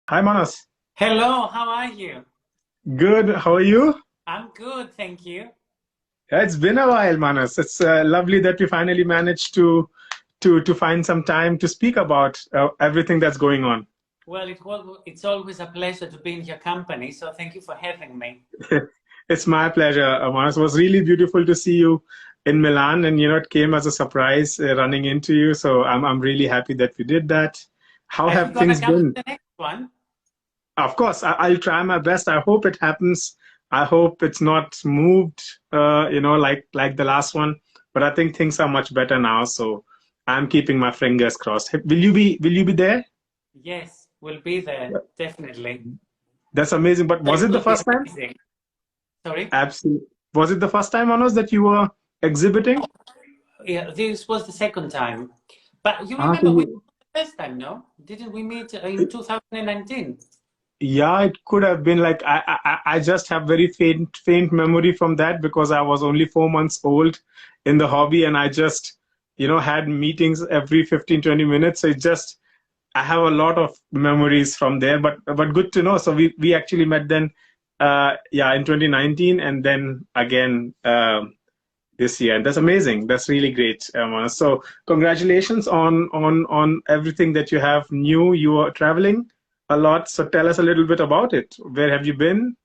Hi, Manos. Hello, how are you? Good. How are you? I'm good, thank you. Yeah, it's been a while, Manos. It's lovely that we finally managed to find some time to speak about everything that's going on. Well, it's always a pleasure to be in your company, so thank you for having me. It's my pleasure, Manos. It was really beautiful to see you in Milan, and it came as a surprise running into you. So I'm really happy that we did that. How Are you have gonna things come to been? the next one? Of course, I'll try my best. I hope it happens. I hope it's not moved, like the last one. But I think things are much better now, so I'm keeping my fingers crossed. Will you be there? Yes, we'll be there, definitely. That's amazing. But was It it the will be first time? amazing. Sorry? Absolutely. Was it the first time, Manos, that you were exhibiting? Yeah, this was the second time. But you Ah, remember we met the first time, no? Didn't we meet in 2019? yeah, it could have been like I just have very faint memory from that because I was only 4 months old in the hobby and I just had meetings every 15 20 minutes. So it just I have a lot of memories from there, but good to know. So we actually met then, yeah, in 2019 and then again this year. And that's amazing. That's really great, Emma. So congratulations on everything that you have new. You are traveling a lot. So tell us a little bit about it. Where have you been?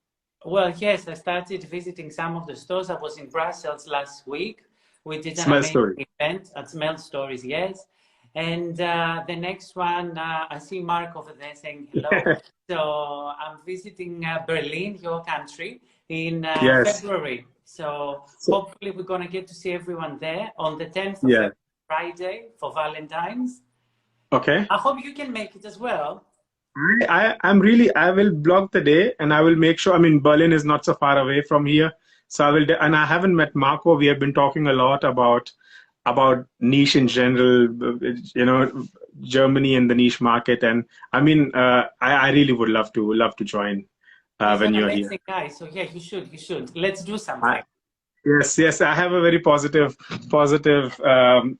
Well, yes, I started visiting some of the stores. I was in Brussels last week. We did an Smell amazing story. event at Smell Stories, yes. And the next one, I see Mark over there saying hello. So I'm visiting Berlin, your country, in Yes. February. So So, hopefully we're going to get to see everyone there on the 10th of yeah. February, Friday, for Valentine's. Okay. I hope you can make it as well. I will block the day and I will make sure. I mean, Berlin is not so far away from here. So and I haven't met Marco. We have been talking a lot about niche in general, Germany and the niche market. And I mean, I really would love to join He's when an you're here. amazing guy. So yeah, you should. Let's do I, something. yes, yes, I have a very positive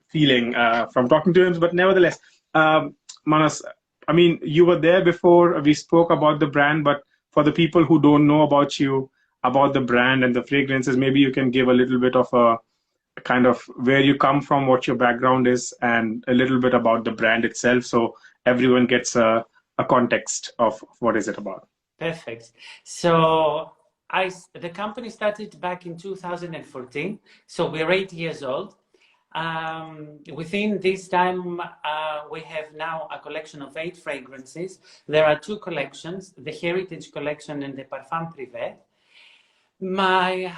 feeling from talking to him. But nevertheless, Manas, I mean, you were there before. We spoke about the brand, but for the people who don't know about you, about the brand and the fragrances, maybe you can give a little bit of a kind of where you come from, what your background is, and a little bit about the brand itself, so everyone gets a context of what is it about. Perfect. So the company started back in 2014. So we're 8 years old. Within this time, we have now a collection of 8 fragrances. There are two collections, the Heritage Collection and the Parfum Privé. My,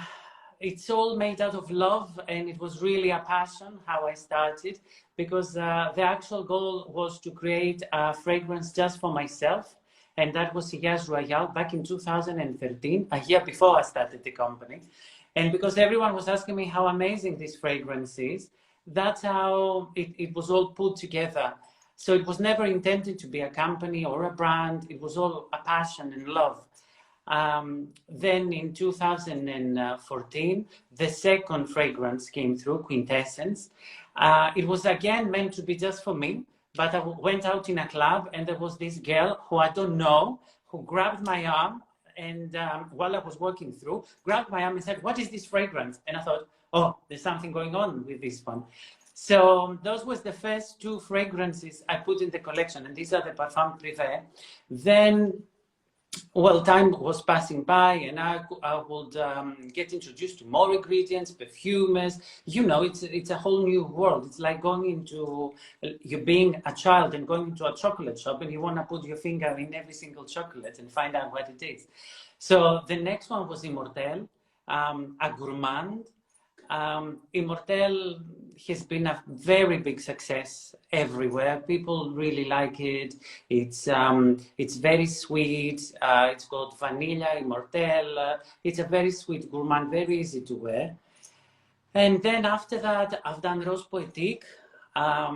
it's all made out of love, and it was really a passion how I started because the actual goal was to create a fragrance just for myself, and that was Sillage Royale back in 2013, a year before I started the company. And because everyone was asking me how amazing this fragrance is, that's how it was all put together. So it was never intended to be a company or a brand. It was all a passion and love. Then in 2014, the second fragrance came through, Quintessence. It was again meant to be just for me, but I went out in a club and there was this girl who I don't know, who grabbed my arm and while I was walking through, grabbed my arm and said, "What is this fragrance?" And I thought, oh, there's something going on with this one. So those was the first two fragrances I put in the collection, and these are the Parfum Privé. Then well, time was passing by, and I would get introduced to more ingredients, perfumers. You know, it's a whole new world. It's like going into you being a child and going into a chocolate shop, and you want to put your finger in every single chocolate and find out what it is. So the next one was Immortel, a gourmand. Immortel has been a very big success everywhere. People really like it. It's very sweet. It's called Vanilla Immortel. It's a very sweet gourmand, very easy to wear. And then after that, I've done Rose Poetique. I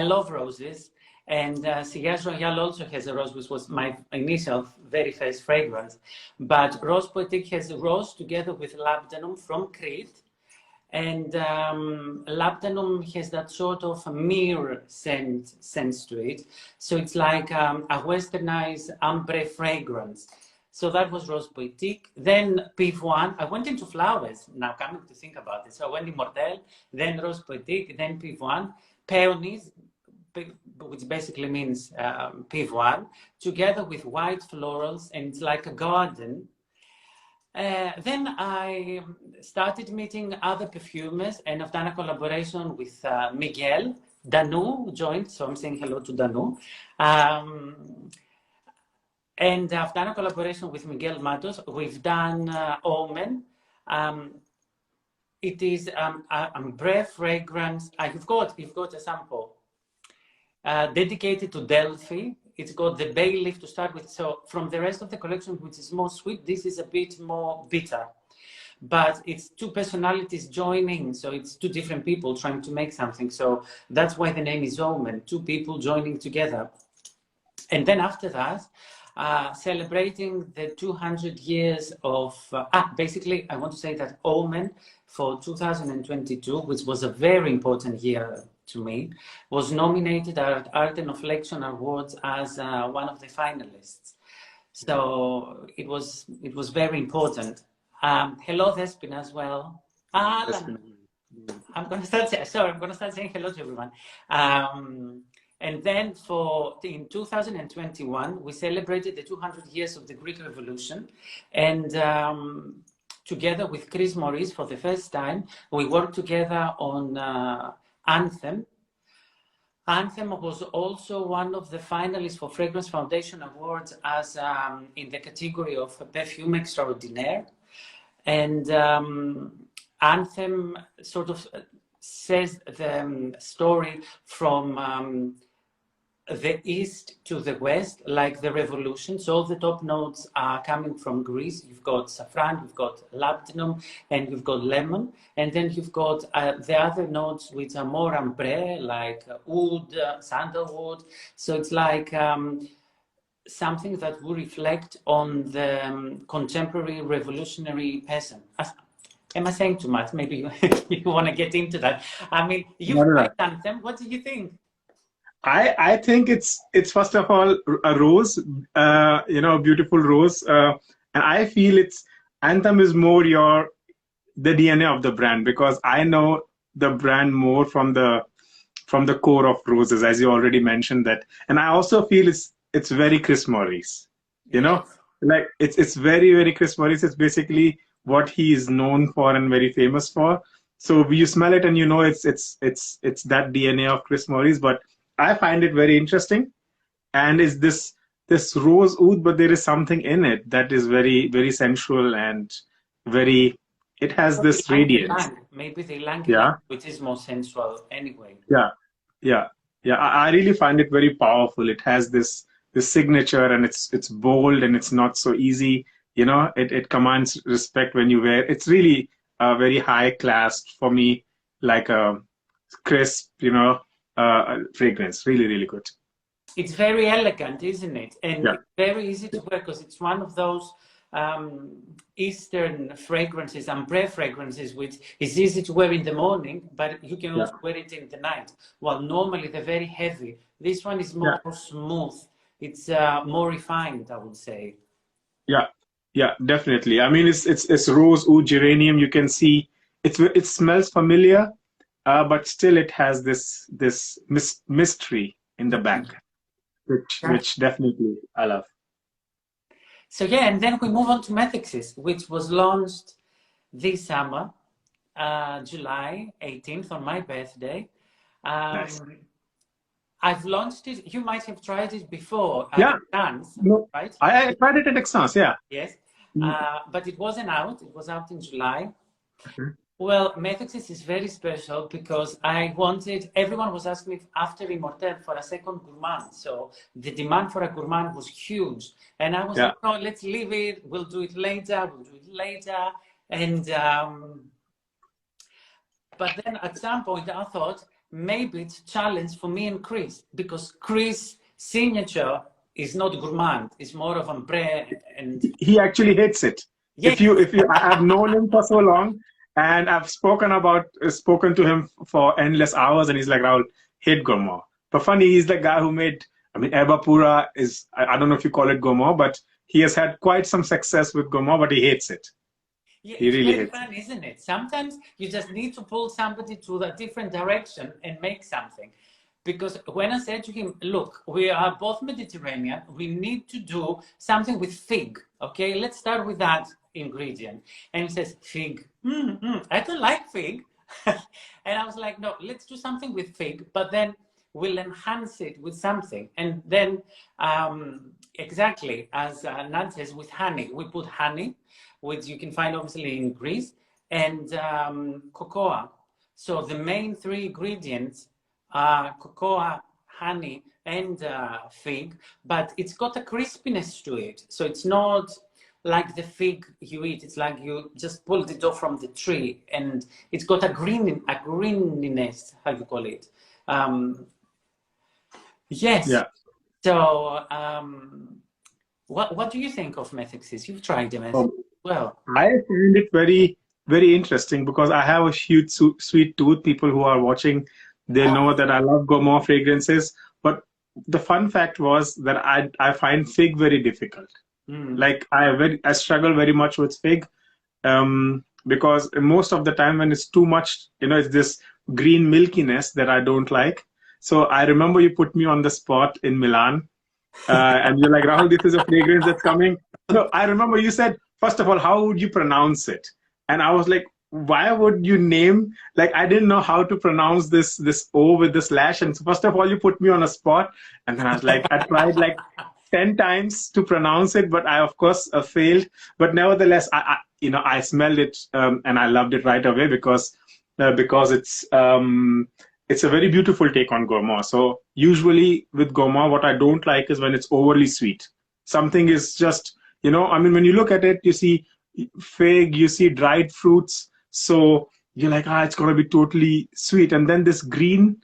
love roses. And Sillage Royale also has a rose, which was my initial, very first fragrance. But Rose Poetique has a rose together with labdanum from Crete. And labdanum has that sort of mirror sense to it. So it's like a westernized ambre fragrance. So that was Rose Poetique. Then Piv 1, I went into flowers, now coming to think about it. So I went Immortelle, then Rose Poetique, then Piv 1, Peonies, which basically means Piv 1, together with white florals, and it's like a garden. Then I started meeting other perfumers, and I've done a collaboration with Miguel. Danu joined, so I'm saying hello to Danu. And I've done a collaboration with Miguel Matos. We've done Omen. It is ambre fragrance. You've got a sample dedicated to Delphi. It's got the bay leaf to start with. So from the rest of the collection, which is more sweet, this is a bit more bitter. But it's two personalities joining. So it's two different people trying to make something. So that's why the name is Omen, two people joining together. And then after that, celebrating the 200 years of, basically, I want to say that Omen for 2022, which was a very important year to me, was nominated at Art and Reflection Awards as one of the finalists. So it was very important. Hello, Despina, as well. I'm going to start saying hello to everyone. And then in 2021, we celebrated the 200 years of the Greek Revolution. And together with Chris Maurice, for the first time, we worked together on Anthem. Anthem was also one of the finalists for Fragrance Foundation Awards as in the category of Perfume Extraordinaire. And Anthem sort of says the story from the east to the west, like the revolution. So all the top notes are coming from Greece. You've got saffron, you've got labdanum, and you've got lemon. And then you've got the other notes which are more ambre, like oud, sandalwood. So it's like something that will reflect on the contemporary revolutionary person. Am I saying too much? Maybe you want to get into that. I mean, you've read Anthem. What do you think? I think it's first of all a rose, a beautiful rose, and I feel Anthem is more the DNA of the brand, because I know the brand more from the core of roses, as you already mentioned that, and I also feel it's very Chris Maurice, like it's very, very Chris Maurice. It's basically what he is known for and very famous for. So you smell it and it's that DNA of Chris Maurice. But I find it very interesting, and is this rose oud, but there is something in it that is very, very sensual and very. It has this radiance. Maybe the ylang, which is more sensual anyway. Yeah. I really find it very powerful. It has this signature, and it's bold, and it's not so easy. It commands respect when you wear. It's really a very high class for me, like a crisp, fragrance. Really, really good. It's very elegant, isn't it? And it's very easy to wear, because it's one of those Eastern fragrances, ambre fragrances, which is easy to wear in the morning, but you can also wear it in the night. Well, normally they're very heavy. This one is more smooth. It's more refined, I would say. Yeah, definitely. I mean, it's rose, oud, geranium. You can see it smells familiar, but still it has this mystery in the back, which definitely I love. So and then we move on to Methexis, which was launched this summer, July 18th, on my birthday. Nice. I've launched it. You might have tried it before. Dance, right? I tried it at Exans, Yes. But it wasn't out. It was out in July. Well, Methexis is very special because everyone was asking me after Immortelle for a second gourmand. So the demand for a gourmand was huge. And I was like, no, let's leave it. We'll do it later. And, but then at some point I thought maybe it's a challenge for me and Chris, because Chris' signature is not gourmand. It's more of ambre, and he actually hates it. Yes. If you, I have known him for so long, And I've spoken to him for endless hours, and he's like, Rahul, hate gourmand. But funny, he's the guy who made, I mean, Erba Pura is, I don't know if you call it gourmand, but he has had quite some success with gourmand, but he hates it. Yeah, He it's really very hates fun, it. isn't it? Sometimes you just need to pull somebody to a different direction and make something. Because when I said to him, look, we are both Mediterranean, we need to do something with fig. Okay, let's start with that ingredient. And he says, fig. I don't like fig. And I was like, no, let's do something with fig, but then we'll enhance it with something. And then, exactly as Nad says, with honey, we put honey, which you can find obviously in Greece, and cocoa. So the main three ingredients are cocoa, honey, and fig, but it's got a crispiness to it. So it's not like the fig you eat. It's like you just pulled it off from the tree, and it's got a greeniness, how you call it. Yes. Yeah. So what do you think of Methexis? You've tried them as Um, well. I find it very, very interesting because I have a huge sweet tooth. People who are watching, they know that I love gourmand fragrances. But the fun fact was that I find fig very difficult. Like I struggle very much with fig, because most of the time when it's too much, it's this green milkiness that I don't like. So I remember you put me on the spot in Milan, and you're like, Rahul, this is a fragrance that's coming. No, I remember you said, first of all, how would you pronounce it? And I was like, why would you name, like, I didn't know how to pronounce this O with this slash. And so first of all, you put me on a spot. And then I was like, I tried like 10 times to pronounce it, but I, of course, failed. But nevertheless, I smelled it, and I loved it right away because it's a very beautiful take on gourmand. So usually with gourmand, what I don't like is when it's overly sweet. Something is just, I mean, when you look at it, you see fig, you see dried fruits. So you're like, it's going to be totally sweet. And then this green,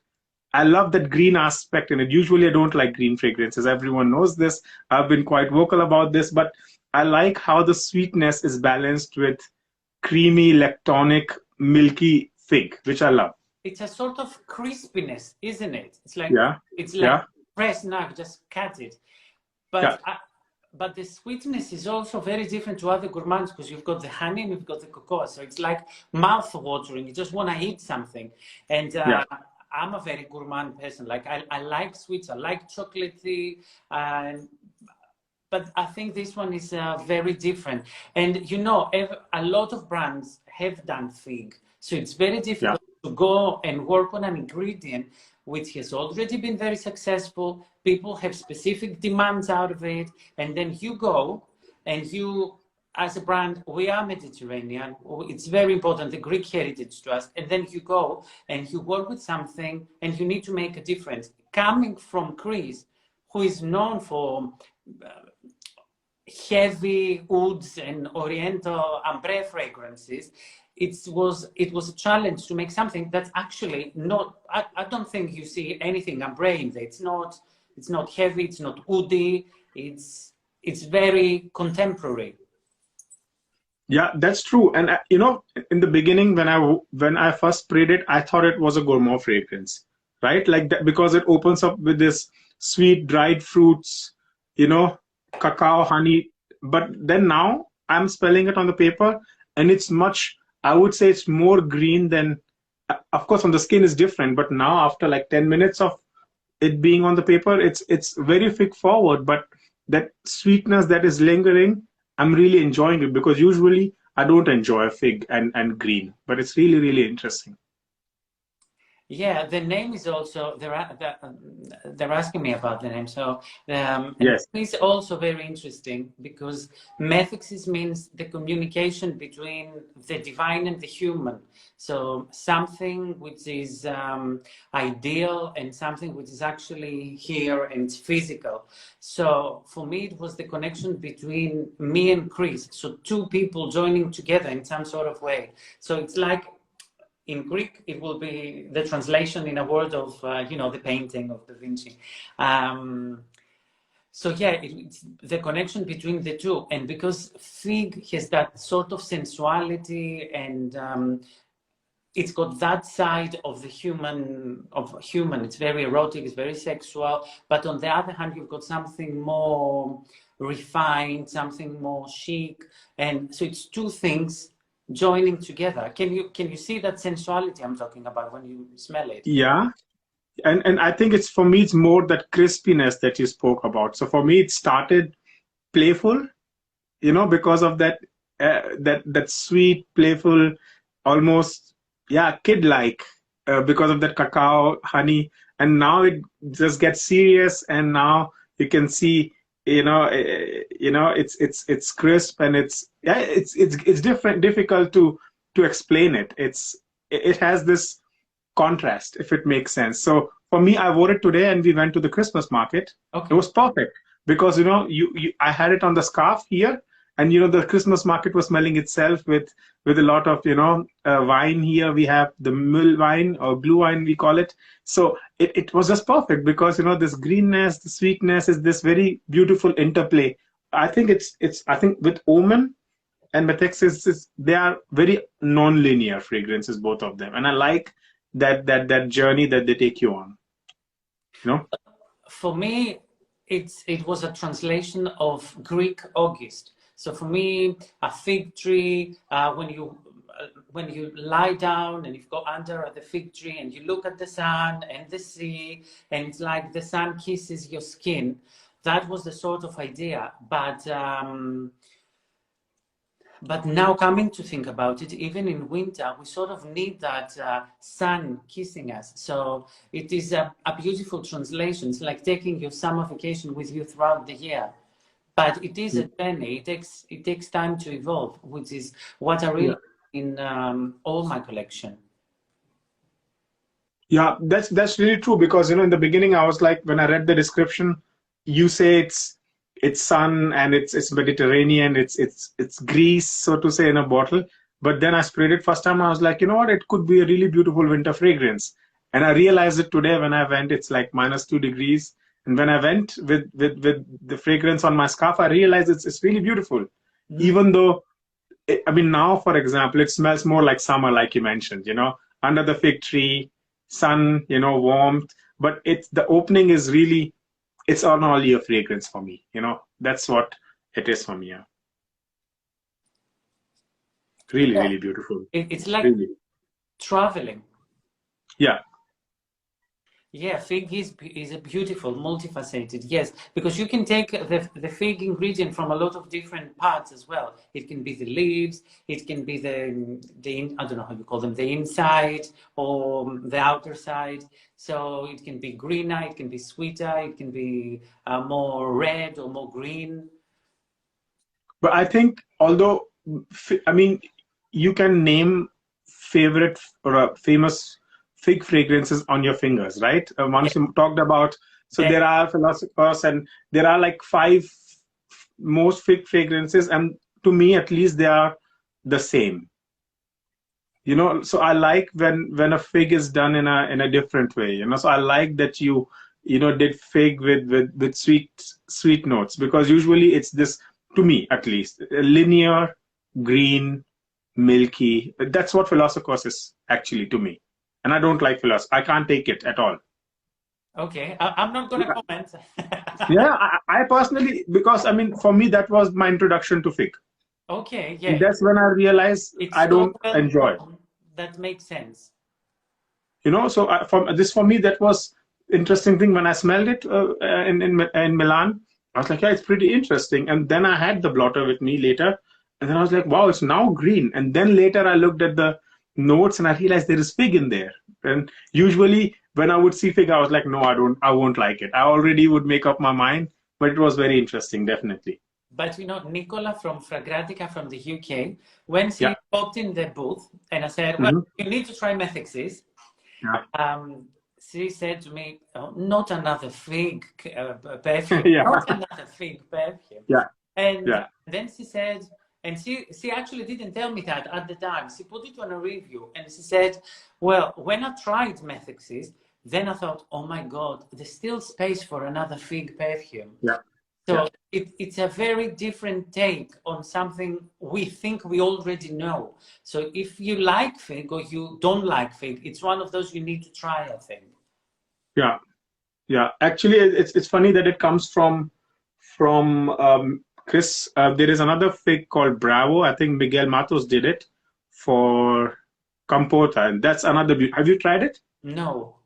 I love that green aspect in it. Usually I don't like green fragrances. Everyone knows this. I've been quite vocal about this, but I like how the sweetness is balanced with creamy, lactonic, milky fig, which I love. It's a sort of crispiness, isn't it? It's like Yeah, yeah, fresh nut, just cut it. yeah, But the sweetness is also very different to other gourmands because you've got the honey and you've got the cocoa. So it's like mouth watering. You just want to eat something. And yeah. I'm a very gourmand person. Like I like sweets. I like chocolatey. But I think this one is very different. And a lot of brands have done fig. So it's very Yeah. difficult to go and work on an ingredient which has already been very successful. People have specific demands out of it. And then you go and you, as a brand, we are Mediterranean. It's very important, the Greek heritage to us. And then you go and you work with something and you need to make a difference. Coming from Greece, who is known for heavy woods and oriental ambre fragrances, it was a challenge to make something that's actually not, I don't think you see anything ambre in there. It's not heavy, it's not woody, it's very contemporary. Yeah, that's true. And in the beginning, when I first sprayed it, I thought it was a gourmand fragrance, right? Like that, because it opens up with this sweet dried fruits, cacao, honey. But then now I'm spelling it on the paper, and it's much. I would say it's more green than. Of course, on the skin is different, but now after like 10 minutes of it being on the paper, it's very fig forward, but that sweetness that is lingering, I'm really enjoying it because usually I don't enjoy fig and green, but it's really, really interesting. Yeah, the name is also, they're asking me about the name. So and Yes. it's also very interesting because Methexis means the communication between the divine and the human. So something which is ideal and something which is actually here and physical. So for me, it was the connection between me and Chris. So two people joining together in some sort of way. So it's like, in Greek, it will be the translation in a word of, the painting of Da Vinci. So yeah, it's the connection between the two, and because fig has that sort of sensuality, and it's got that side of the human, It's very erotic, it's very sexual, but on the other hand, you've got something more refined, something more chic, and so it's two things joining together. Can you see that sensuality I'm talking about when you smell it? Yeah. And I think it's, for me, it's more that crispiness that you spoke about. So for me, it started playful, because of that that sweet, playful, almost, yeah, kid-like, because of that cacao, honey, and now it just gets serious, and now you can see, it's crisp, and it's different, difficult to explain it. It has this contrast, if it makes sense. So for me, I wore it today, and we went to the Christmas market. Okay. It was perfect because I had it on the scarf here, and the Christmas market was smelling itself with a lot of wine. Here we have the mill wine, or blue wine we call it. So it was just perfect because this greenness, the sweetness is this very beautiful interplay. I think I think with Omen and Methexis, they are very non-linear fragrances, both of them, and I like that journey that they take you on. For me, it was a translation of Greek August. So for me, a fig tree, when you lie down and you go under the fig tree and you look at the sun and the sea, and it's like the sun kisses your skin. That was the sort of idea. But now, coming to think about it, even in winter, we sort of need that sun kissing us. So it is a beautiful translation. It's like taking your summer vacation with you throughout the year. But it is a journey. It takes time to evolve, which is what I really in all my collection. Yeah, that's really true, because in the beginning I was like, when I read the description, you say it's sun and it's Mediterranean, it's Greece, so to say, in a bottle. But then I sprayed it first time, I was like, you know what, it could be a really beautiful winter fragrance. And I realized it today when I went, it's like -2 degrees. And when I went with the fragrance on my scarf, I realized it's really beautiful. Even though, now, for example, it smells more like summer, like you mentioned, under the fig tree, sun, warmth. But the opening is really, it's an all year fragrance for me. That's what it is for me. Yeah. Really, really beautiful. It's like really traveling. Yeah. Yeah, fig is a beautiful, multifaceted, yes, because you can take the fig ingredient from a lot of different parts as well. It can be the leaves, it can be the I don't know how you call them, the inside or the outer side. So it can be greener, it can be sweeter, it can be more red or more green. But I think, although, you can name favorite or famous fig fragrances on your fingers, right? Once you talked about, so there are philosophers, and there are like 5 most fig fragrances, and to me at least they are the same. So I like when a fig is done in a different way. So I like that you did fig with sweet notes, because usually it's this, to me at least, linear, green, milky. That's what Philosophos is actually to me. And I don't like philosophy. I can't take it at all. Okay, I'm not going to comment. Yeah, I personally, because for me, that was my introduction to fig. Okay, yeah. And that's when I realized I don't enjoy it. That makes sense. So for me, that was interesting thing when I smelled it in Milan. I was like, yeah, it's pretty interesting. And then I had the blotter with me later, and then I was like, wow, it's now green. And then later I looked at the notes and I realized there is fig in there. And usually when I would see fig, I was like, no, I won't like it. I already would make up my mind, but it was very interesting, definitely. But Nicola from Fragrantica from the UK, when she popped in the booth and I said, well, you need to try Methexis. She said to me, oh, not another fig perfume, not another fig perfume. And then she said, and she actually didn't tell me that at the time. She put it on a review and she said, well, when I tried Methexis, then I thought, oh my God, there's still space for another fig perfume. So it's a very different take on something we think we already know. So if you like fig or you don't like fig, it's one of those you need to try, I think. Yeah. Yeah, actually, it's funny that it comes from Chris. There is another fig called Bravo. I think Miguel Matos did it for Compota, and that's another. Have you tried it? No.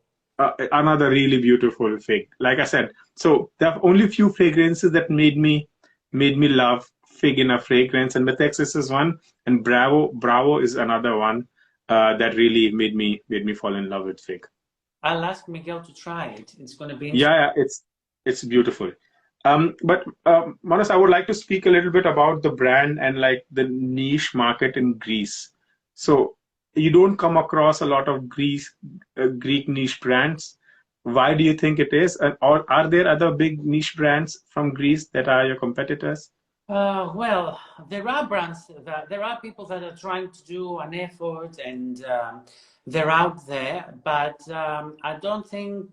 Another really beautiful fig. Like I said, so there are only few fragrances that made me love fig in a fragrance, and Methexis is one, and Bravo is another one that really made me fall in love with fig. I'll ask Miguel to try it. It's going to be interesting. Yeah, it's beautiful. But Manos, I would like to speak a little bit about the brand and like the niche market in Greece. So you don't come across a lot of Greek niche brands. Why do you think it is? Or are there other big niche brands from Greece that are your competitors? Well, there are brands there are people that are trying to do an effort, and they're out there, but I don't think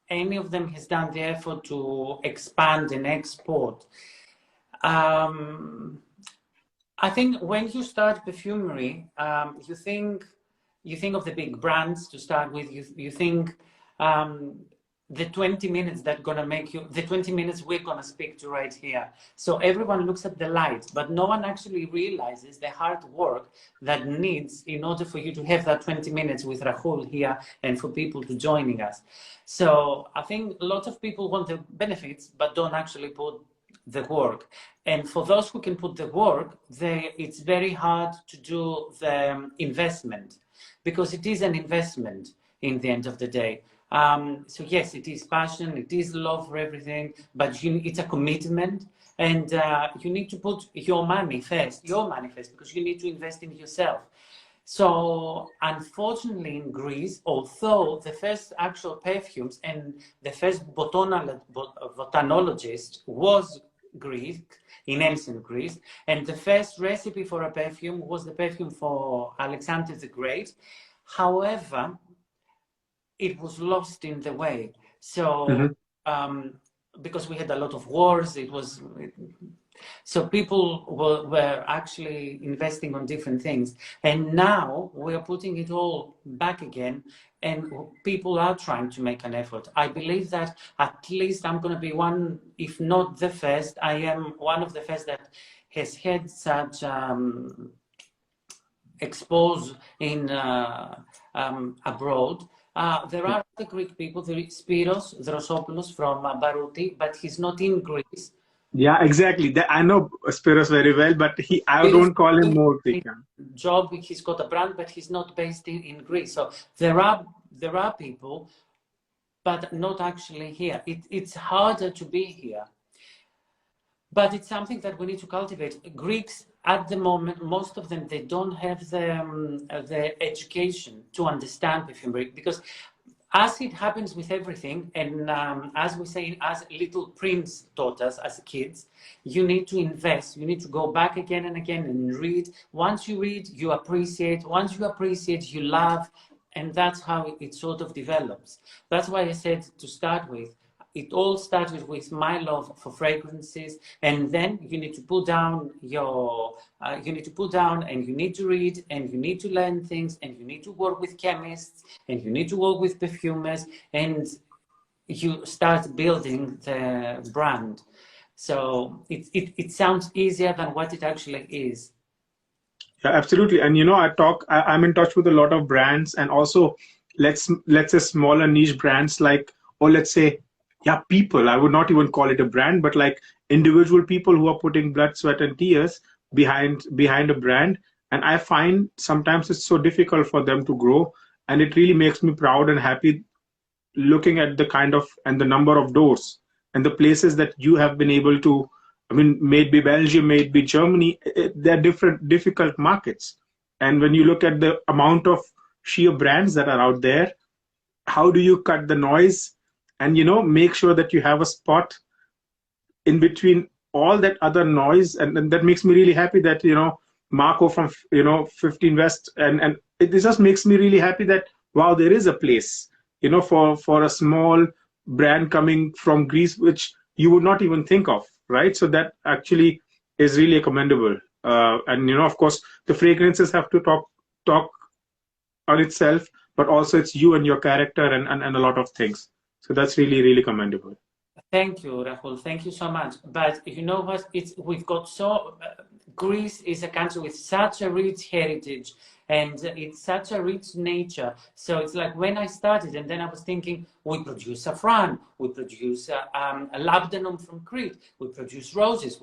any of them has done the effort to expand and export. Um, I think when you start perfumery, you think of the big brands to start with. You think the 20 minutes that gonna make you, the 20 minutes we're gonna speak to right here. So everyone looks at the light, but no one actually realizes the hard work that needs in order for you to have that 20 minutes with Rahul here and for people to joining us. So I think a lot of people want the benefits, but don't actually put the work. And for those who can put the work, it's very hard to do the investment, because it is an investment in the end of the day. So yes, it is passion, it is love for everything, but it's a commitment, and you need to put your money first, because you need to invest in yourself. So unfortunately in Greece, although the first actual perfumes and the first botanologist was Greek, in ancient Greece, and the first recipe for a perfume was the perfume for Alexander the Great. However, it was lost in the way. So because we had a lot of wars, so people were actually investing on different things, and now we are putting it all back again, and people are trying to make an effort. I believe that at least I'm going to be one, if not the first, I am one of the first that has had such expose in abroad. There are other Greek people. There is Spiros Drosopoulos from Barouti, but he's not in Greece. Yeah, exactly. I know Spiros very well, but I don't call him more Greek. Job, he's got a brand, but he's not based in Greece. So there are people, but not actually here. It's harder to be here. But it's something that we need to cultivate. Greeks, at the moment, most of them, they don't have the education to understand perfumery, because as it happens with everything, and as we say, as Little Prince taught us as kids, you need to invest. You need to go back again and again and read. Once you read, you appreciate. Once you appreciate, you love. And that's how it sort of develops. That's why I said to start with, it all started with my love for fragrances, and then you need to put down and you need to read, and you need to learn things, and you need to work with chemists, and you need to work with perfumers, and you start building the brand. So it sounds easier than what it actually is. Yeah, absolutely. And I'm in touch with a lot of brands, and also let's say smaller niche brands, like, or let's say, yeah, people. I would not even call it a brand, but like individual people who are putting blood, sweat, and tears behind a brand. And I find sometimes it's so difficult for them to grow, and it really makes me proud and happy looking at the kind of and the number of doors and the places that you have been able to. I mean, maybe Belgium, maybe Germany, they're different, difficult markets. And when you look at the amount of sheer brands that are out there, how do you cut the noise and, make sure that you have a spot in between all that other noise? And that makes me really happy that, Marco from, 15 West, and it just makes me really happy that, wow, there is a place, for a small brand coming from Greece, which you would not even think of. right? So that actually is really commendable. And of course, the fragrances have to talk on itself, but also it's you and your character and a lot of things. So that's really, really commendable. Thank you, Rahul. Thank you so much. But you know what? We've got Greece is a country with such a rich heritage, and it's such a rich nature. So it's like when I started, and then I was thinking, we produce saffron, we produce labdanum from Crete, we produce roses,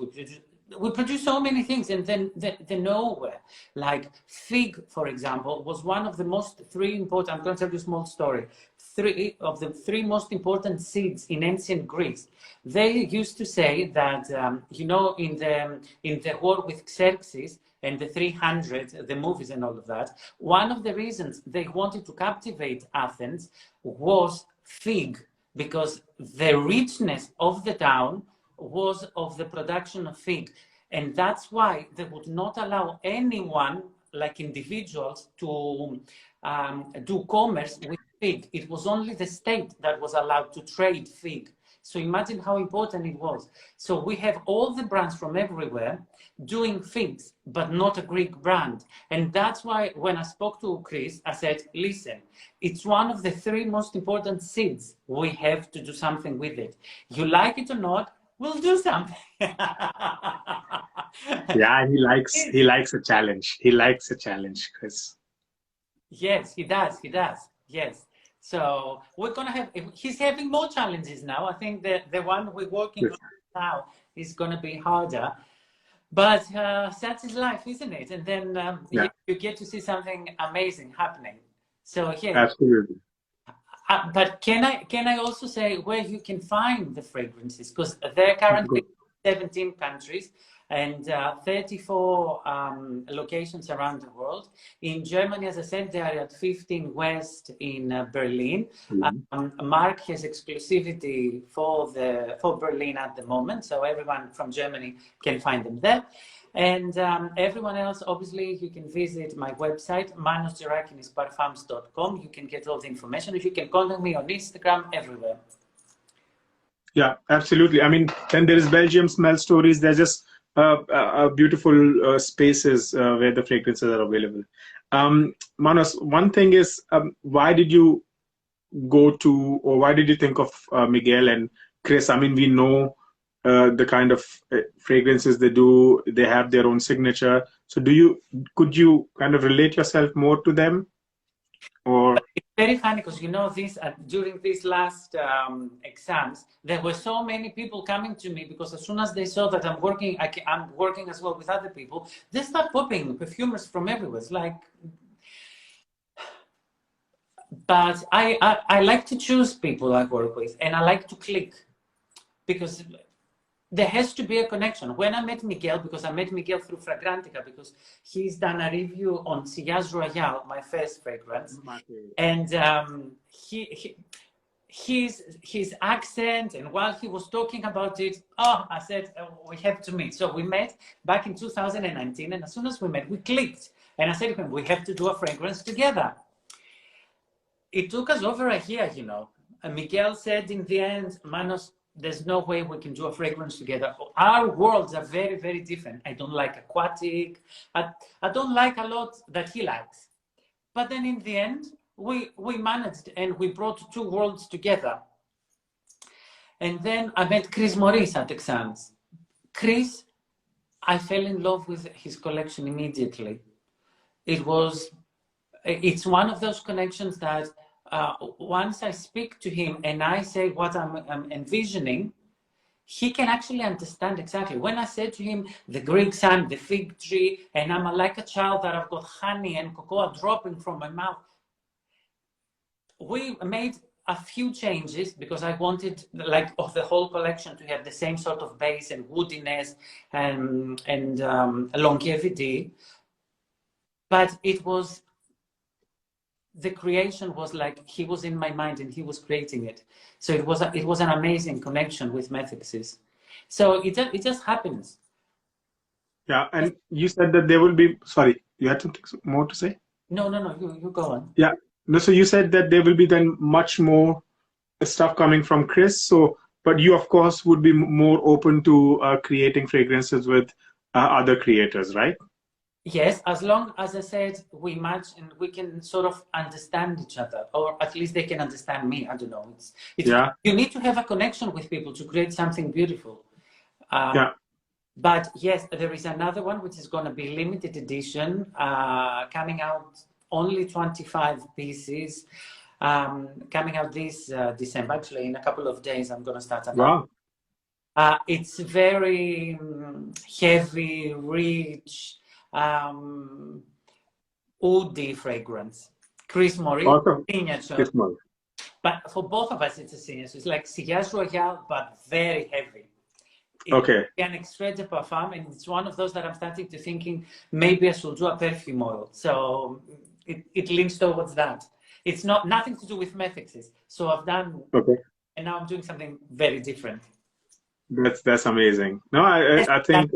we produce so many things, and then they're nowhere. Like fig, for example, was one of the three important. I'm going to tell you a small story. Three of the three most important seeds in ancient Greece. They used to say that in the war with Xerxes and the 300, the movies and all of that, one of the reasons they wanted to captivate Athens was fig, because the richness of the town was of the production of fig. And that's why they would not allow anyone, like individuals, to do commerce with fig. It was only the state that was allowed to trade fig. So imagine how important it was. So we have all the brands from everywhere doing figs, but not a Greek brand. And that's why when I spoke to Chris, I said, listen, it's one of the three most important seeds. We have to do something with it. You like it or not, we'll do something. Yeah, he likes a challenge. He likes a challenge, Chris. Yes, he does. He does. Yes. So we're gonna have. He's having more challenges now. I think the one we're working on now is gonna be harder. But such is life, isn't it? And then you get to see something amazing happening. So yeah. Absolutely. But can I also say where you can find the fragrances? Because they're currently 17 countries and 34 locations around the world. In Germany, as I said, they are at 15 West in Berlin. Mark has exclusivity for Berlin at the moment, so everyone from Germany can find them there. And everyone else, obviously, you can visit my website, manosgerakinisparfums.com. You can get all the information. If you can contact me on Instagram, everywhere. Yeah, absolutely. I mean, then there is Belgium Smell Stories. They're just beautiful spaces where the fragrances are available. Manos, one thing is, why did you go to, or why did you think of Miguel and Chris? I mean, we know the kind of fragrances they do. They have their own signature. So could you kind of relate yourself more to them? Or it's very funny because during these last exams, there were so many people coming to me because as soon as they saw that I'm working as well with other people, they start popping perfumers from everywhere. It's like, but I like to choose people I work with, and I like to click because there has to be a connection. When I met Miguel, because I met Miguel through Fragrantica, because he's done a review on Sillage Royale, my first fragrance, and his accent, and while he was talking about it, I said, we have to meet. So we met back in 2019, and as soon as we met, we clicked. And I said to him, we have to do a fragrance together. It took us over a year, And Miguel said in the end, Manos, there's no way we can do a fragrance together. Our worlds are very, very different. I don't like aquatic. I don't like a lot that he likes. But then in the end, we managed and we brought two worlds together. And then I met Chris Maurice at exams. Chris, I fell in love with his collection immediately. It's one of those connections that once I speak to him and I say what I'm envisioning, he can actually understand exactly. When I said to him, the Greek sun, the fig tree, and I'm like a child that I've got honey and cocoa dropping from my mouth. We made a few changes because I wanted, of the whole collection to have the same sort of base and woodiness and longevity. But the creation was like he was in my mind and he was creating it. So it was an amazing connection with Methexis. So it just happens. Yeah, and you said that there will be, sorry, you had something more to say? No, you go on. Yeah, no, so you said that there will be then much more stuff coming from Chris. So but you, of course, would be more open to creating fragrances with other creators, right? Yes, as long as I said we match and we can sort of understand each other, or at least they can understand me. I don't know. Yeah, You need to have a connection with people to create something beautiful. yeah. But yes, there is another one which is going to be limited edition, coming out only 25 pieces, coming out this December. Actually, in a couple of days, I'm going to start another. Wow. It's very heavy, rich, woody fragrance. Chris Mori, Awesome. signature. It's more. But for both of us, it's a signature. It's like Sillage Royal, but very heavy. Okay. It's an extrait de parfum, and it's one of those that I'm starting to thinking maybe I should do a perfume oil. So it leans towards that. It's nothing to do with Methexis. So I've done, Okay. and now I'm doing something very different. That's amazing. No, I think.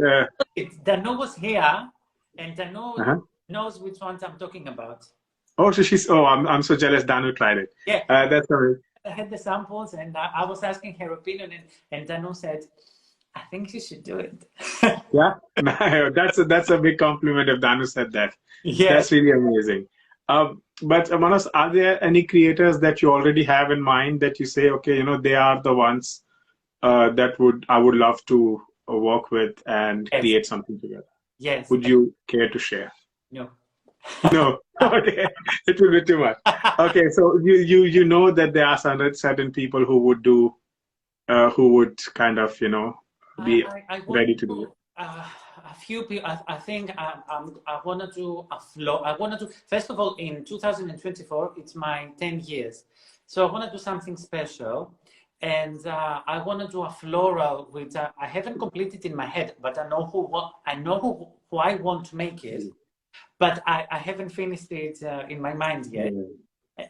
Dano was here, and Dano Uh-huh. knows which ones I'm talking about. Oh, so she's. Oh, I'm so jealous. Danu tried it. Yeah. That's amazing. I had the samples, and I was asking her opinion, and Dano said, I think you should do it. Yeah, that's a big compliment if Danu said that. Yeah. That's really amazing. But Manos, are there any creators that you already have in mind that you say, okay, they are the ones that I would love to work with and Yes. create something together? Yes. Would you care to share? No. No. Okay, it will be too much. Okay, so you know that there are certain people who would do, who would kind of be I ready to do it. A few people. I think I want to do a flow. I want to do, first of all, in 2024, it's my 10 years. So I want to do something special. And I want to do a floral with, I haven't completed in my head, but I know who I want to make it. But I haven't finished it in my mind yet.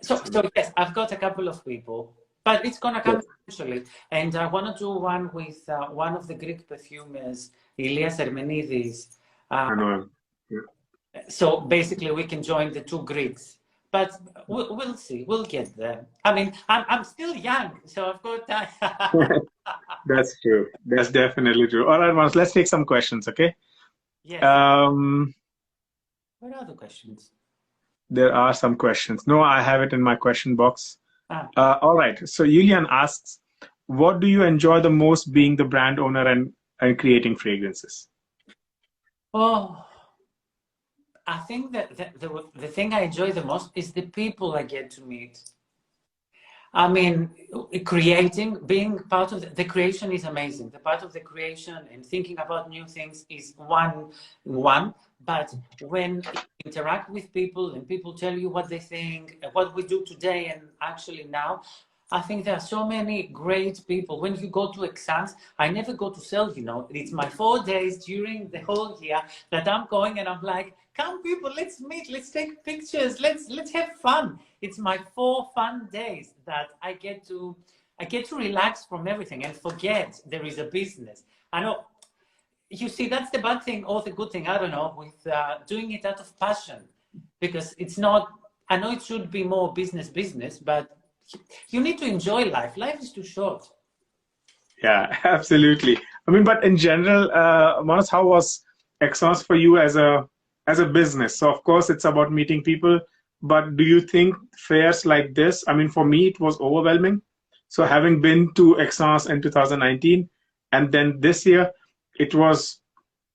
So yes, I've got a couple of people. But it's going to come eventually. And I want to do one with one of the Greek perfumers, Ilias Hermenidis. I know him. Yeah. So basically, we can join the two Greeks. But we'll see. We'll get there. I mean, I'm still young, so I've got time. That's true. That's definitely true. All right, Manos, let's take some questions, okay? Yes. What are the questions? There are some questions. No, I have it in my question box. All right. So Julian asks, what do you enjoy the most being the brand owner and creating fragrances? Oh, I think that the thing I enjoy the most is the people I get to meet. I mean, being part of the creation is amazing. The part of the creation and thinking about new things is one. But when you interact with people and people tell you what they think, what we do today and actually now, I think there are so many great people. When you go to exams, I never go to sell, It's my 4 days during the whole year that I'm going and I'm like, come people, let's meet, let's take pictures, let's have fun. It's my 4 fun days that I get to relax from everything and forget there is a business. I know, you see, that's the bad thing or the good thing, I don't know, with doing it out of passion. Because it's not, I know it should be more business, but you need to enjoy life. Life is too short. Yeah, absolutely. I mean, but in general, Manos, how was Exons for you as a business? So of course it's about meeting people, but do you think fairs like this, I mean, for me, it was overwhelming. So having been to Exons in 2019 and then this year, it was,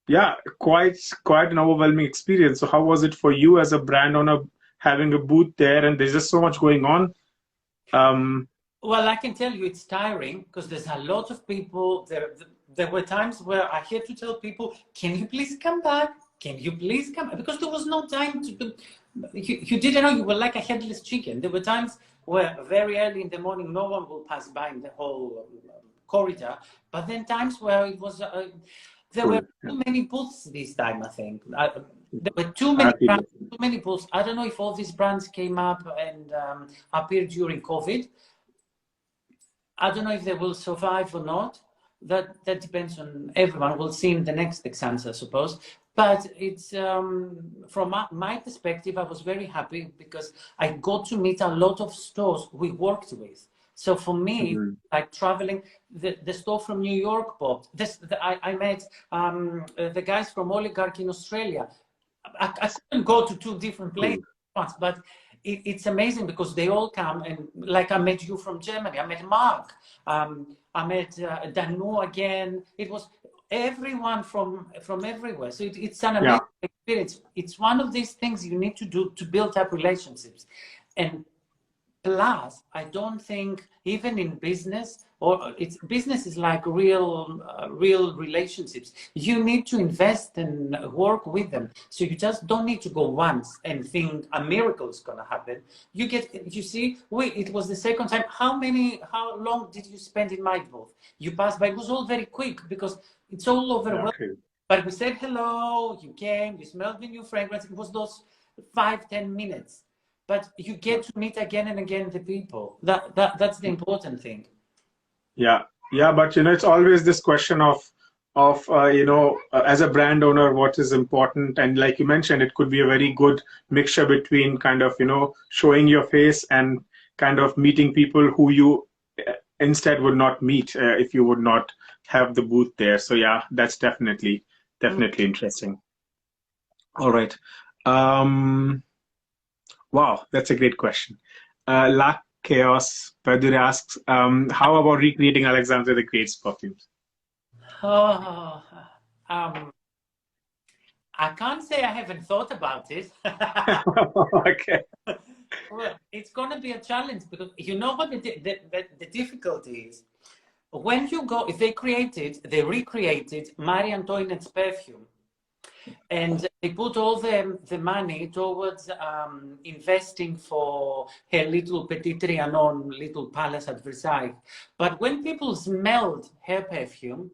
yeah, quite an overwhelming experience. So how was it for you as a brand owner having a booth there and there's just so much going on? Well, I can tell you it's tiring because there's a lot of people. There were times where I had to tell people, can you please come back? Can you please come back? Because there was no time to, you didn't know, you were like a headless chicken. There were times where very early in the morning, no one will pass by in the whole corridor. But then times where it was, there were too many booths this time, I think. There were too many booths. I don't know if all these brands came up and appeared during COVID. I don't know if they will survive or not. That depends on everyone. We'll see in the next exams, I suppose. But it's from my perspective, I was very happy because I got to meet a lot of stores we worked with. So for me, like traveling, the store from New York popped. I met the guys from Oligarch in Australia. I couldn't go to 2 different places once, but it's amazing because they all come, and like I met you from Germany, I met Mark, I met Danu again. It was everyone from everywhere. So it's an amazing experience. It's one of these things you need to do to build up relationships. And plus, I don't think even in business, or business is like real relationships. You need to invest and work with them. So you just don't need to go once and think a miracle is going to happen. You see, it was the second time. How long did you spend in my booth? You passed by. It was all very quick because it's all overwhelming. Okay. But we said hello. You came. You smelled the new fragrance. It was those 5-10 minutes. But you get to meet again and again the people. That's the important thing. Yeah, but it's always this question of as a brand owner, what is important, and like you mentioned, it could be a very good mixture between kind of showing your face and kind of meeting people who you instead would not meet if you would not have the booth there. So yeah, that's definitely interesting. All right. Wow, that's a great question. Chaos Padur asks, how about recreating Alexander the Great's perfumes? I can't say I haven't thought about it. Okay. Well, it's going to be a challenge because you know what the difficulty is. When you go, if they recreated Marie Antoinette's perfume, and they put all the money towards investing for her little Petit Trianon, little palace at Versailles. But when people smelled her perfume,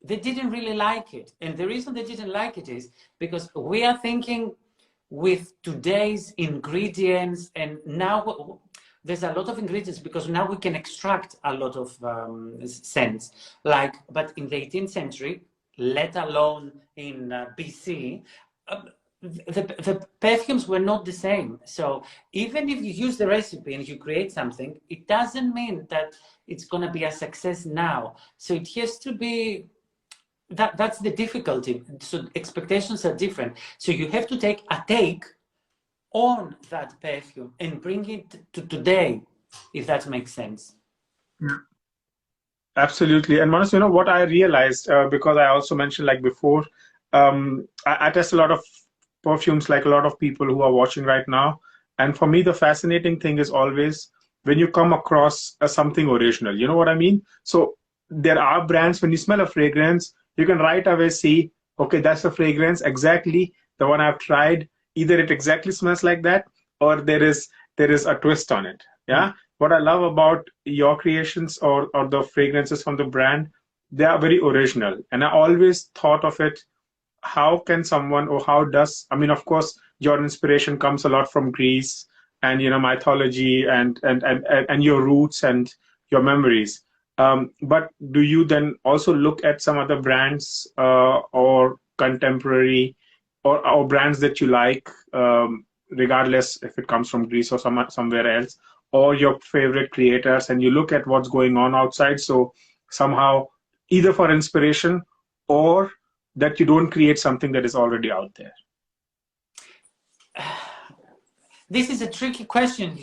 they didn't really like it. And the reason they didn't like it is because we are thinking with today's ingredients, and now there's a lot of ingredients because now we can extract a lot of scents. But in the 18th century, let alone in BC, the perfumes were not the same. So even if you use the recipe and you create something, it doesn't mean that it's going to be a success now. So it has to be, that's the difficulty. So expectations are different. So you have to take on that perfume and bring it to today, if that makes sense. Yeah. Absolutely. And Manos, what I realized, because I also mentioned like before, I test a lot of perfumes like a lot of people who are watching right now. And for me, the fascinating thing is always when you come across something original, you know what I mean? So there are brands, when you smell a fragrance, you can right away see, okay, that's a fragrance, exactly the one I've tried. Either it exactly smells like that, or there is a twist on it. Yeah. What I love about your creations or the fragrances from the brand, they are very original. And I always thought of it, how can someone, or how does, I mean, of course, your inspiration comes a lot from Greece and, mythology and your roots and your memories. But do you then also look at some other brands or contemporary or brands that you like, regardless if it comes from Greece or somewhere else, or your favorite creators, and you look at what's going on outside, so somehow either for inspiration or that you don't create something that is already out there? This is a tricky question,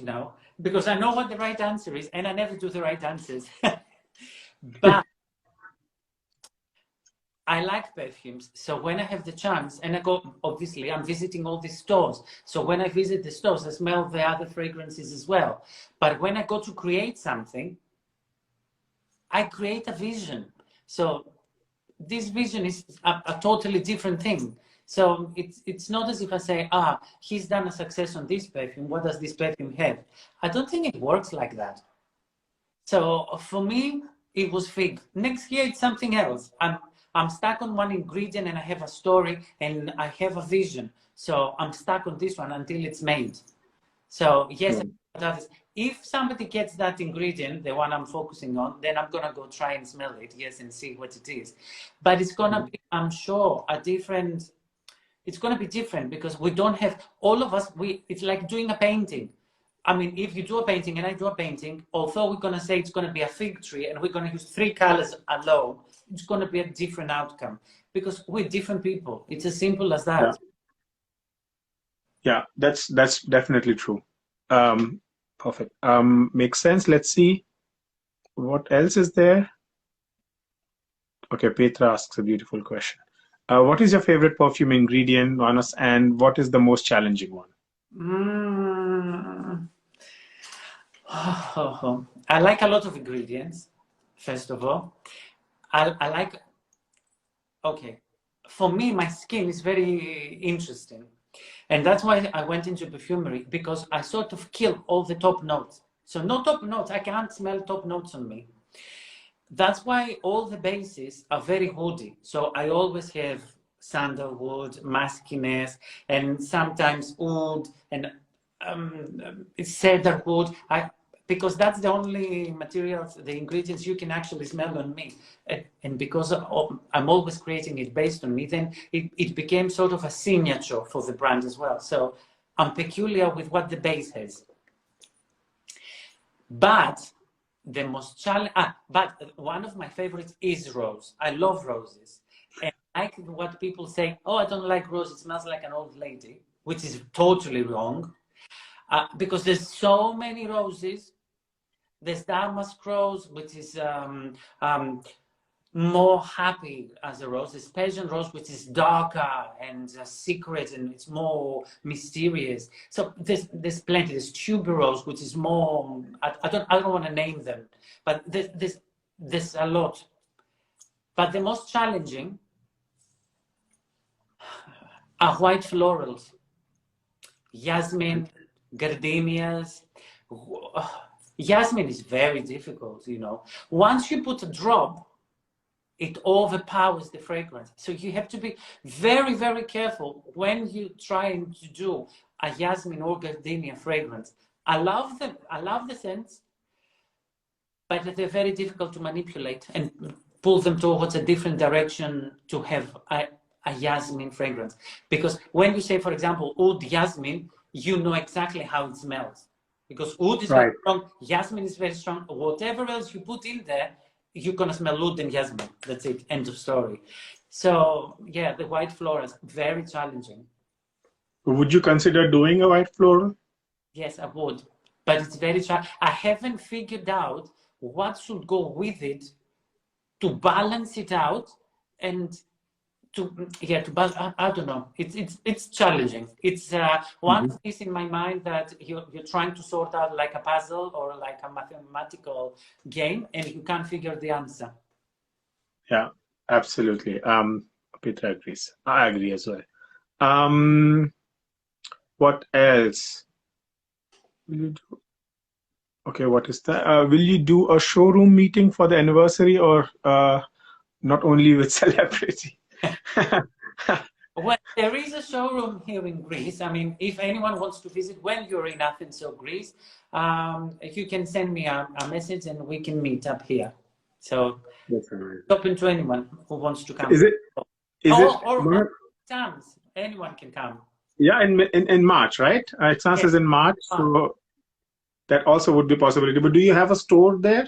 because I know what the right answer is and I never do the right answers. But I like perfumes, so when I have the chance, and I go, obviously, I'm visiting all these stores. So when I visit the stores, I smell the other fragrances as well. But when I go to create something, I create a vision. So this vision is a totally different thing. So it's not as if I say, he's done a success on this perfume. What does this perfume have? I don't think it works like that. So for me, it was fig. Next year, it's something else. I'm stuck on one ingredient and I have a story and I have a vision. So I'm stuck on this one until it's made. So yes, if somebody gets that ingredient, the one I'm focusing on, then I'm going to go try and smell it, yes, and see what it is. But it's going to be, I'm sure, it's going to be different because we don't have, all of us, it's like doing a painting. I mean, if you do a painting and I do a painting, although we're going to say it's going to be a fig tree and we're going to use 3 colors alone, it's going to be a different outcome because we're different people. It's as simple as that. Yeah, that's definitely true. Perfect. Makes sense. Let's see what else is there. Okay, Petra asks a beautiful question. What is your favorite perfume ingredient, Manos, and what is the most challenging one? I like a lot of ingredients, first of all. I like, okay, for me, my skin is very interesting. And that's why I went into perfumery, because I sort of kill all the top notes. So no top notes, I can't smell top notes on me. That's why all the bases are very woody. So I always have sandalwood, muskiness, and sometimes oud and cedarwood. Because that's the only materials, the ingredients you can actually smell on me. And because I'm always creating it based on me, then it became sort of a signature for the brand as well. So I'm peculiar with what the base has. But the most challenging, but one of my favorites is rose. I love roses. And I like what people say, oh, I don't like rose, it smells like an old lady, which is totally wrong. Because there's so many roses. There's damask rose, which is more happy as a rose. There's Persian rose, which is darker and secret, and it's more mysterious. So there's plenty. There's tuberose, which is more. I don't want to name them, but there's a lot. But the most challenging are white florals, jasmine, gardenias. Jasmine is very difficult, you know. Once you put a drop, it overpowers the fragrance. So you have to be very, very careful when you're trying to do a jasmine or gardenia fragrance. I love them. I love the scents, but they're very difficult to manipulate and pull them towards a different direction to have a jasmine fragrance. Because when you say, for example, oud jasmine, you know exactly how it smells. Because oud is very strong, jasmine is very strong. Whatever else you put in there, you're going to smell oud and jasmine. That's it. End of story. So, yeah, the white florals, very challenging. Would you consider doing a white floral? Yes, I would. But it's very challenging. I haven't figured out what should go with it to balance it out and I don't know. It's challenging. It's one piece in my mind that you're trying to sort out like a puzzle or like a mathematical game, and you can't figure the answer. Yeah, absolutely. Peter agrees. I agree as well. What else will you do? Okay, what is that? Will you do a showroom meeting for the anniversary, or not only with celebrity? Well, there is a showroom here in Greece. I mean, if anyone wants to visit when you're in Athens or Greece, you can send me a message and we can meet up here. So it's open to anyone who wants to come. Or comes. Anyone can come. Yeah, in March, right? It is in March, so that also would be a possibility. But do you have a store there,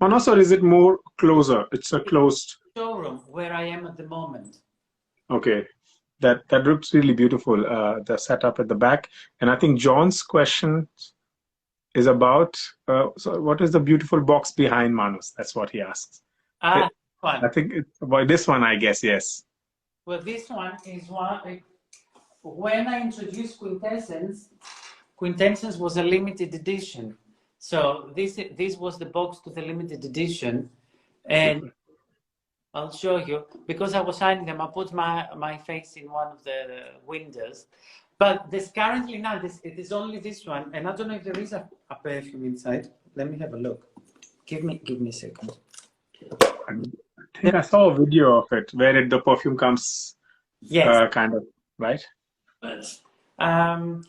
Manos, or is it more closer? It's a closed showroom where I am at the moment. Okay, that looks really beautiful. The setup at the back, and I think John's question is about so what is the beautiful box behind Manos? That's what he asks. Fun. I think it's about this one, I guess. Yes. Well, this one is one. When I introduced Quintessence was a limited edition. So this was the box to the limited edition, and I'll show you, because I was signing them, I put my face in one of the windows. But there's currently now, it is only this one, and I don't know if there is a perfume inside. Let me have a look. Give me a second. I think I saw a video of it where the perfume comes, kind of, right? Can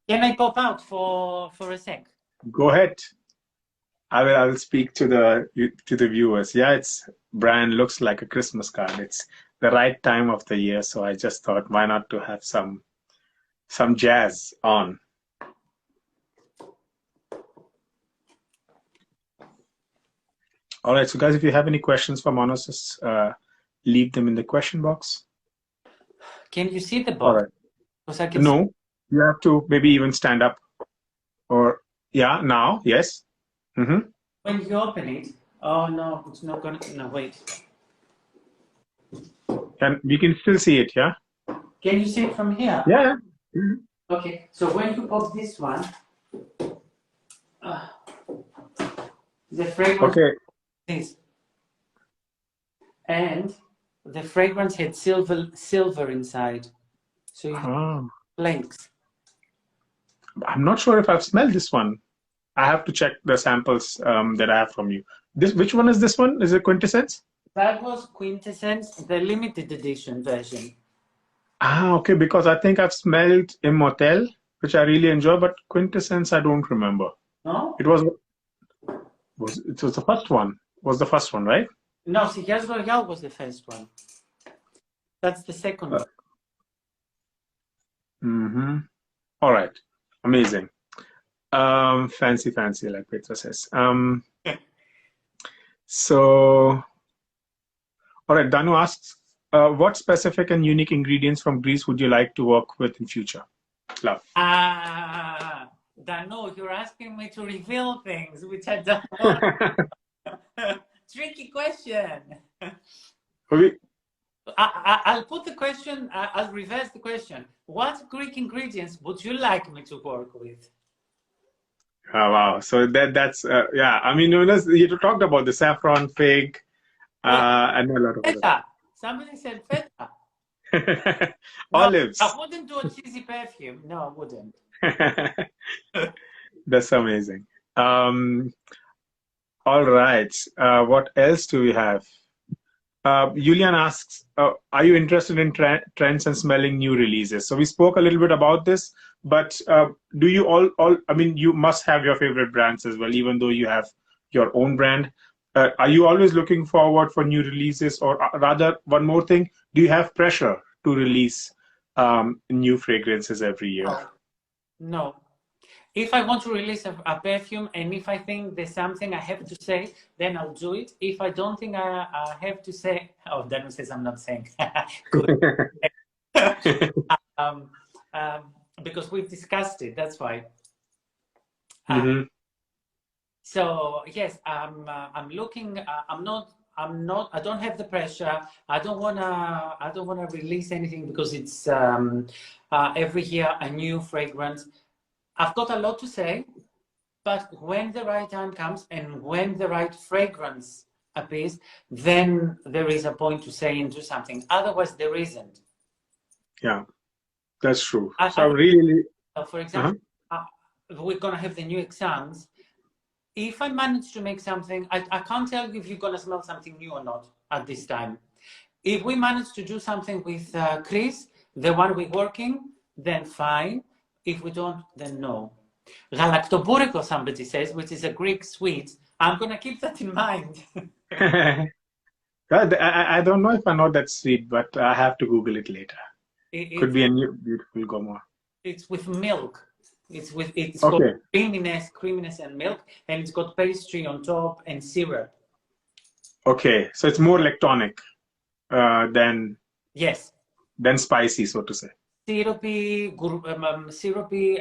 I pop out for a sec? Go ahead. I will speak to the viewers. Yeah, it's brand looks like a Christmas card. It's the right time of the year, so I just thought, why not to have some jazz on. All right, so guys, if you have any questions for Manos, just leave them in the question box. Can you see the All box? right. Because I can see. No, you have to maybe even stand up. Or, yeah, now, yes. Mm-hmm. When you open it, oh no, it's not gonna. No, wait. And we can still see it, yeah? Can you see it from here? Yeah. Mm-hmm. Okay, so when you pop this one, the fragrance Okay. is, and the fragrance had silver inside, so you Ah. blanks. I'm not sure if I've smelled this one. I have to check the samples that I have from you. Which one is this one? Is it Quintessence? That was Quintessence, the limited edition version. Ah, okay, because I think I've smelled Immortel, which I really enjoy, but Quintessence I don't remember. No? It was the first one. Was the first one, right? No, Cigars Royale was the first one. That's the second one. Mm-hmm. All right. Amazing. Fancy, like Petra says. So, all right, Danu asks, what specific and unique ingredients from Greece would you like to work with in future? Love. Danu, you're asking me to reveal things which I don't want. Tricky question. I'll put the question, I'll reverse the question. What Greek ingredients would you like me to work with? Oh, wow. So that's, yeah, I mean, you talked about the saffron, fig, and a lot of feta. Somebody said feta. Olives. No, I wouldn't do a cheesy perfume. No, I wouldn't. That's amazing. All right. What else do we have? Julian asks, are you interested in trends and smelling new releases? So we spoke a little bit about this, but do you I mean, you must have your favorite brands as well, even though you have your own brand. Are you always looking forward for new releases, or rather, one more thing, do you have pressure to release new fragrances every year? No. If I want to release a perfume, and if I think there's something I have to say, then I'll do it. If I don't think I have to say, oh, Danu says I'm not saying. Good. Because we've discussed it. That's why. Mm-hmm. So yes, I'm looking. I'm not. I don't have the pressure. I don't wanna release anything because it's every year a new fragrance. I've got a lot to say, but when the right time comes and when the right fragrance appears, then there is a point to say and do something. Otherwise, there isn't. Yeah, that's true. So really, for example, we're gonna have the new exams. If I manage to make something, I can't tell you if you're gonna smell something new or not at this time. If we manage to do something with Chris, the one we're working, then fine. If we don't, then no. Galactoboureko, somebody says, which is a Greek sweet. I'm going to keep that in mind. I don't know if I know that sweet, but I have to Google it later. Could be a new beautiful gourmet. It's with milk. It's got creaminess and milk, and it's got pastry on top and syrup. Okay, so it's more like tonic than spicy, so to say. Syrupy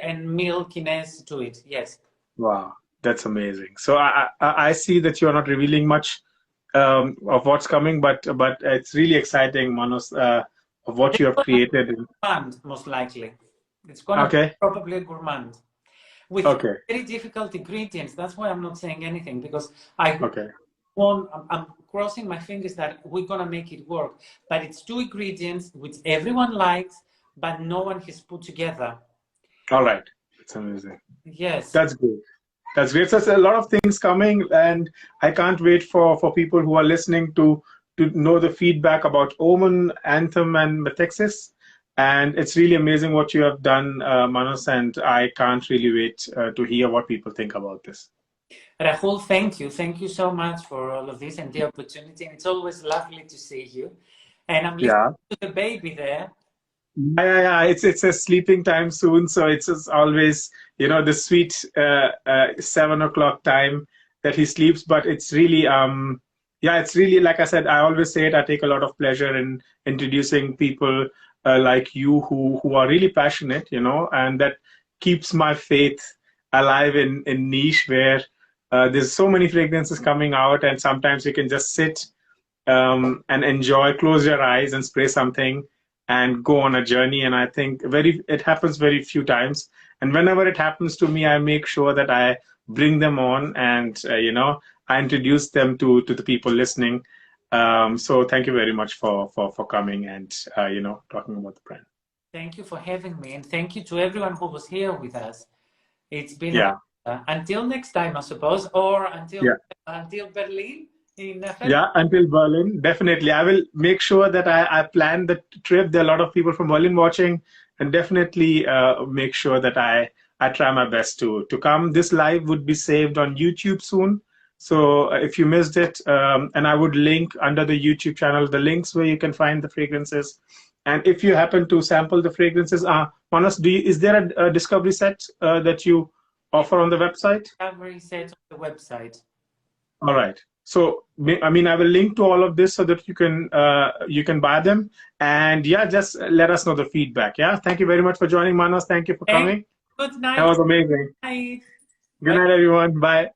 and milkiness to it. Yes. Wow, that's amazing. So I see that you're not revealing much of what's coming, but it's really exciting, Manos, of what you have created. Gourmand, most likely. It's going to be probably a gourmand with very difficult ingredients. That's why I'm not saying anything, because I'm crossing my fingers that we're going to make it work. But it's 2 ingredients which everyone likes, but no one has put together. All right. That's amazing. Yes. That's great. That's great. So there's a lot of things coming, and I can't wait for people who are listening to know the feedback about Omen, Anthem, and Methexis. And it's really amazing what you have done, Manos, and I can't really wait to hear what people think about this. Rahul, thank you. Thank you so much for all of this and the opportunity. And it's always lovely to see you. And I'm listening to the baby there. Yeah. It's a sleeping time soon, so it's always, the sweet 7 o'clock time. that he sleeps. But it's really, yeah, it's really, like I said, I always say it, I take a lot of pleasure in introducing people like you who are really passionate, you know, and that keeps my faith alive in niche where there's so many fragrances coming out, and sometimes you can just sit and enjoy, close your eyes and spray something and go on a journey. And I think it happens very few times. And whenever it happens to me, I make sure that I bring them on and, you know, I introduce them to the people listening. So thank you very much for coming and, you know, talking about the brand. Thank you for having me. And thank you to everyone who was here with us. It's been until next time, I suppose, or until Berlin. Yeah, until Berlin, definitely. I will make sure that I plan the trip. There are a lot of people from Berlin watching, and definitely make sure that I try my best to come. This live would be saved on YouTube soon. So if you missed it, and I would link under the YouTube channel the links where you can find the fragrances. And if you happen to sample the fragrances, Manos, is there a discovery set that you offer on the website? Discovery set on the website. All right. So, I mean, I will link to all of this so that you can buy them. And yeah, just let us know the feedback. Yeah. Thank you very much for joining, Manos. Thank you for coming. Good night. That was amazing. Night. Good night, everyone. Bye.